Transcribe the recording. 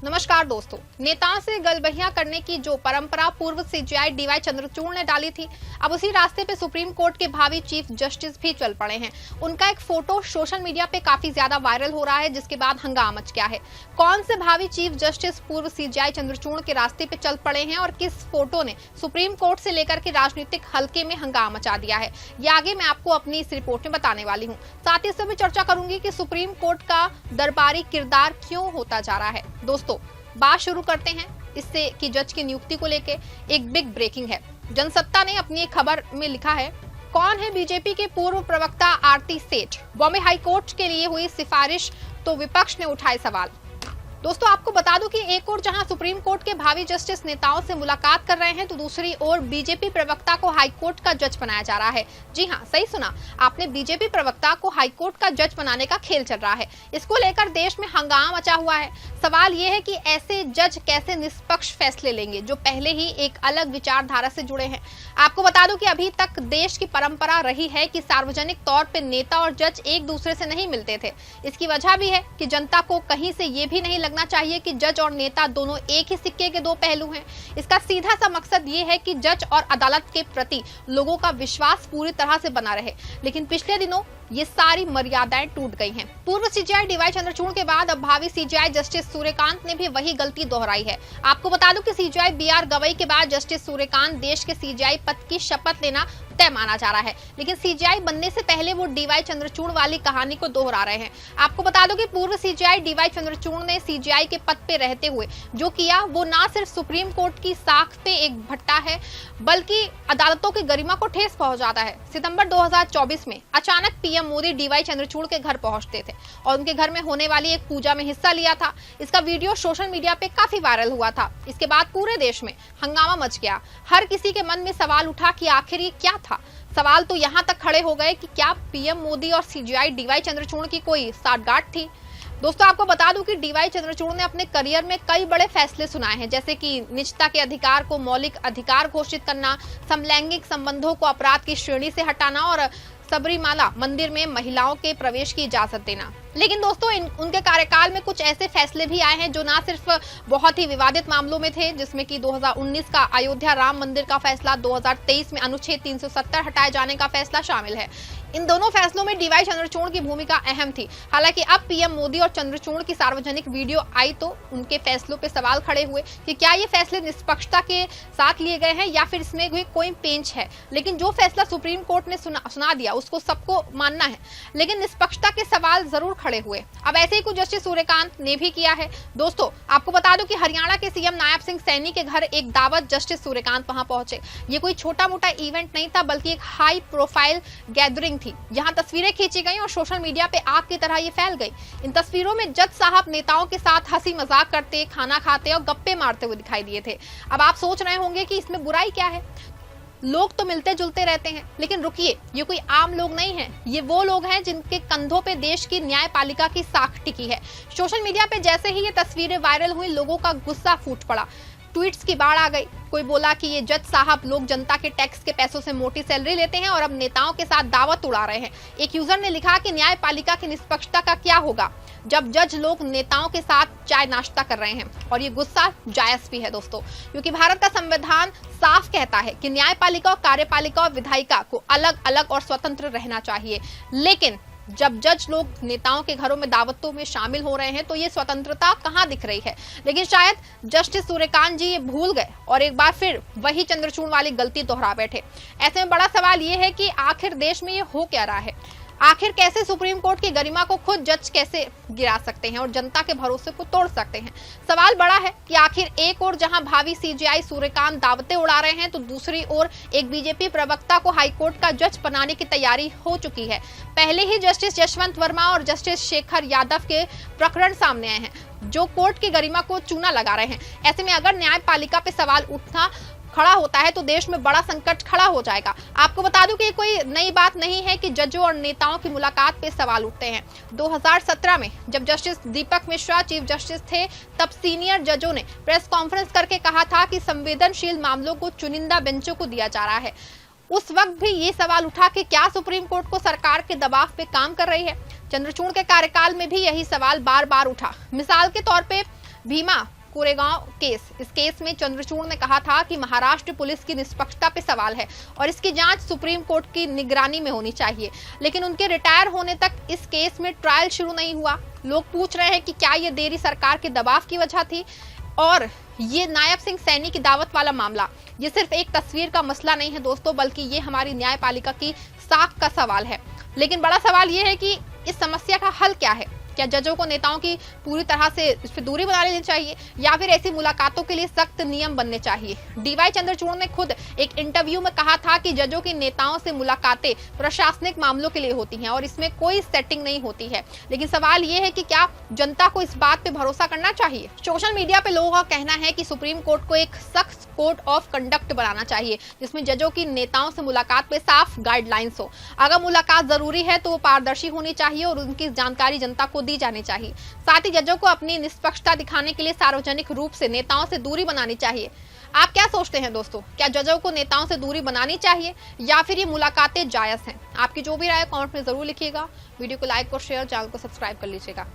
नमस्कार दोस्तों, नेताओं से गलबहियां करने की जो परंपरा पूर्व सीजेआई डीवाई चंद्रचूड़ ने डाली थी, अब उसी रास्ते पे सुप्रीम कोर्ट के भावी चीफ जस्टिस भी चल पड़े हैं। उनका एक फोटो सोशल मीडिया पे काफी ज्यादा वायरल हो रहा है, जिसके बाद हंगामा मच गया है। कौन से भावी चीफ जस्टिस पूर्व सीजेआई चंद्रचूड़ के रास्ते पे चल पड़े हैं और किस फोटो ने सुप्रीम कोर्ट से लेकर के राजनीतिक हल्के में हंगामा मचा दिया है, ये आगे मैं आपको अपनी इस रिपोर्ट में बताने वाली हूँ। साथ ही इससे भी चर्चा करूंगी कि सुप्रीम कोर्ट का दरबारी किरदार क्यों होता जा रहा है। दोस्तों, बात शुरू करते हैं इससे कि जज की नियुक्ति को लेके एक बिग ब्रेकिंग है। जनसत्ता ने अपनी एक खबर में लिखा है, कौन है बीजेपी के पूर्व प्रवक्ता आरती सेठ, बॉम्बे हाई कोर्ट के लिए हुई सिफारिश तो विपक्ष ने उठाए सवाल। दोस्तों, आपको बता दूं कि एक ओर जहां सुप्रीम कोर्ट के भावी जस्टिस नेताओं से मुलाकात कर रहे हैं, तो दूसरी ओर बीजेपी प्रवक्ता को हाई कोर्ट का जज बनाया जा रहा है। जी हां, सही सुना आपने, बीजेपी प्रवक्ता को हाई कोर्ट का जज बनाने का खेल चल रहा है। इसको लेकर देश में हंगामा मचा हुआ है। सवाल ये है कि ऐसे जज कैसे निष्पक्ष फैसले लेंगे जो पहले ही एक अलग विचारधारा से जुड़े हैं। आपको बता दूं कि अभी तक देश की परंपरा रही है कि सार्वजनिक तौर पर नेता और जज एक दूसरे से नहीं मिलते थे। इसकी वजह भी है कि जनता को कहीं से ये भी नहीं लगना चाहिए कि जज और नेता दोनों एक ही सिक्के के दो पहलू हैं। इसका सीधा सा मकसद ये है कि जज और अदालत के प्रति लोगों का विश्वास पूरी तरह से बना रहे। लेकिन पिछले दिनों ये सारी मर्यादाएं टूट गई हैं। पूर्व सीजेआई डीवाई चंद्रचूड़ के बाद अब भावी सीजेआई जस्टिस सूर्यकांत ने भी वही गलती दोहराई है। आपको बता दूं कि सीजेआई बीआर गवई के बाद जस्टिस सूर्यकांत देश के सीजेआई पद की शपथ लेना तय माना जा रहा है, लेकिन सीजेआई बनने से पहले वो डीवाई चंद्रचूड़ वाली कहानी को दोहरा रहे हैं। आपको बता दो कि पूर्व सीजेआई डीवाई चंद्रचूड़ ने सीजेआई के पद पे रहते हुए जो किया, वो ना सिर्फ सुप्रीम कोर्ट की साख पे एक भट्टा है, बल्कि अदालतों की गरिमा को ठेस पहुंचाता है। सितंबर 2024 में अचानक पीएम मोदी डीवाई चंद्रचूड़ के घर पहुंचते थे और उनके घर में होने वाली एक पूजा में हिस्सा लिया था। इसका वीडियो सोशल मीडिया पे काफी वायरल हुआ था। इसके बाद पूरे देश में हंगामा मच गया। हर किसी के मन में सवाल उठा कि आखिर ये क्या था। सवाल तो यहाँ तक खड़े हो गए कि क्या पीएम मोदी और सीजेआई डीवाई चंद्रचूड़ की कोई साठगांठ थी। दोस्तों, आपको बता दूं कि डीवाई चंद्रचूड़ ने अपने करियर में कई बड़े फैसले सुनाए हैं, जैसे कि निजता के अधिकार को मौलिक अधिकार घोषित करना, समलैंगिक संबंधों को अपराध की श्रेणी से हटाना और सबरीमाला मंदिर में महिलाओं के प्रवेश की इजाजत देना। लेकिन दोस्तों, उनके कार्यकाल में कुछ ऐसे फैसले भी आए हैं जो ना सिर्फ बहुत ही विवादित मामलों में थे, जिसमें कि 2019 का अयोध्या राम मंदिर का फैसला, 2023 में अनुच्छेद 370 हटाए जाने का फैसला शामिल है। इन दोनों फैसलों में डीवाई चंद्रचूड़ की भूमिका अहम थी। हालांकि अब पीएम मोदी और चंद्रचूड़ की सार्वजनिक वीडियो आई तो उनके फैसलों पे सवाल खड़े हुए कि क्या ये फैसले निष्पक्षता के साथ लिए गए हैं या फिर इसमें कोई पेंच है। लेकिन जो फैसला सुप्रीम कोर्ट ने सुना दिया उसको सबको मानना है, लेकिन निष्पक्षता के सवाल जरूर खड़े हुए। अब ऐसे ही कुछ जस्टिस सूर्यकांत ने भी किया है। दोस्तों, आपको बता दूं कि हरियाणा के सीएम नायब सिंह सैनी के घर एक दावत जस्टिस सूर्यकांत वहां पहुंचे। ये कोई छोटा मोटा इवेंट नहीं था, बल्कि एक हाई प्रोफाइल गैदरिंग थी, जहां तस्वीरें खींची गई और सोशल मीडिया पे आग की तरह ये फैल गई। इन तस्वीरों में जज साहब नेताओं के साथ हंसी मजाक करते, खाना खाते और गप्पे मारते हुए दिखाई दिए थे। अब आप सोच रहे होंगे कि इसमें बुराई क्या है, लोग तो मिलते जुलते रहते हैं। लेकिन रुकिए, ये कोई आम लोग नहीं हैं, ये वो लोग हैं जिनके कंधों पे देश की न्यायपालिका की साख टिकी है। सोशल मीडिया पे जैसे ही ये तस्वीरें वायरल हुई, लोगों का गुस्सा फूट पड़ा, ट्वीट्स की बाढ़ आ गई। कोई बोला कि ये जज साहब लोग जनता के टैक्स के पैसों से मोटी सैलरी लेते हैं और अब नेताओं के साथ दावत उड़ा रहे हैं। एक यूजर ने लिखा कि न्यायपालिका की निष्पक्षता का क्या होगा जब जज लोग नेताओं के साथ चाय नाश्ता कर रहे हैं। और ये गुस्सा जायज भी है दोस्तों, क्योंकि भारत का संविधान साफ कहता है कि न्यायपालिका और कार्यपालिका और विधायिका को अलग अलग और स्वतंत्र रहना चाहिए। लेकिन जब जज लोग नेताओं के घरों में दावतों में शामिल हो रहे हैं तो ये स्वतंत्रता कहां दिख रही है। लेकिन शायद जस्टिस सूर्यकांत जी ये भूल गए और एक बार फिर वही चंद्रचूड़ वाली गलती दोहरा बैठे। ऐसे में बड़ा सवाल ये है कि आखिर देश में ये हो क्या रहा है। आखिर कैसे सुप्रीम कोर्ट की गरिमा को खुद जज कैसे गिरा सकते हैं और जनता के भरोसे को तोड़ सकते हैं। सवाल बड़ा है कि आखिर एक ओर जहां भावी सीजेआई सूर्यकांत दावतें उड़ा रहे हैं, तो दूसरी ओर एक बीजेपी प्रवक्ता को हाईकोर्ट का जज बनाने की तैयारी हो चुकी है। पहले ही जस्टिस यशवंत वर्मा और जस्टिस शेखर यादव के प्रकरण सामने आए हैं जो कोर्ट की गरिमा को चूना लगा रहे हैं। ऐसे में अगर न्यायपालिका पे सवाल उठना खड़ा होता है तो देश में बड़ा संकट खड़ा हो जाएगा। आपको बता दूं कि ये कोई नई बात नहीं है कि जजों और नेताओं की मुलाकात पे सवाल उठते हैं। 2017 में जब जस्टिस दीपक मिश्रा चीफ जस्टिस थे, तब सीनियर जजों ने प्रेस कॉन्फ्रेंस करके कहा था कि संवेदनशील मामलों को चुनिंदा बेंचों को दिया जा रहा है। उस वक्त भी ये सवाल उठा कि क्या सुप्रीम कोर्ट को सरकार के दबाव पे काम कर रही है। चंद्रचूड़ के कार्यकाल में भी यही सवाल बार बार उठा। मिसाल के तौर पे भीमा कोरेगांव केस। इस केस में चंद्रचूड़ ने कहा था कि महाराष्ट्र पुलिस की निष्पक्षता पे सवाल है और इसकी जांच सुप्रीम कोर्ट की निगरानी में होनी चाहिए, लेकिन उनके रिटायर होने तक इस केस में ट्रायल शुरू नहीं हुआ। लोग पूछ रहे हैं कि क्या ये देरी सरकार के दबाव की वजह थी। और ये नायब सिंह सैनी की दावत वाला मामला ये सिर्फ एक तस्वीर का मसला नहीं है दोस्तों, बल्कि ये हमारी न्यायपालिका की साख का सवाल है। लेकिन बड़ा सवाल ये है कि इस समस्या का हल क्या है। क्या जजों को नेताओं की पूरी तरह से इस पर दूरी बना लेनी चाहिए या फिर ऐसी मुलाकातों के लिए सख्त नियम बनने चाहिए। डीवाई चंद्रचूड़ ने खुद एक इंटरव्यू में कहा था कि जजों की नेताओं से मुलाकातें प्रशासनिक मामलों के लिए होती हैं और इसमें कोई सेटिंग नहीं होती है। लेकिन सवाल ये है कि क्या जनता को इस बात पे भरोसा करना चाहिए। सोशल मीडिया पे लोगों का कहना है कि सुप्रीम कोर्ट को एक सख्त कोड ऑफ कंडक्ट बनाना चाहिए जिसमें जजों की नेताओं से मुलाकात पे साफ गाइडलाइंस हो। अगर मुलाकात जरूरी है तो वो पारदर्शी होनी चाहिए और उनकी जानकारी जनता को दी जानी चाहिए। साथ ही जजों को अपनी निष्पक्षता दिखाने के लिए सार्वजनिक रूप से नेताओं से दूरी बनानी चाहिए। आप क्या सोचते हैं दोस्तों, क्या जजों को नेताओं से दूरी बनानी चाहिए या फिर ये मुलाकातें जायज हैं? आपकी जो भी राय कमेंट में जरूर लिखिएगा। वीडियो को लाइक और शेयर, चैनल को सब्सक्राइब कर लीजिएगा।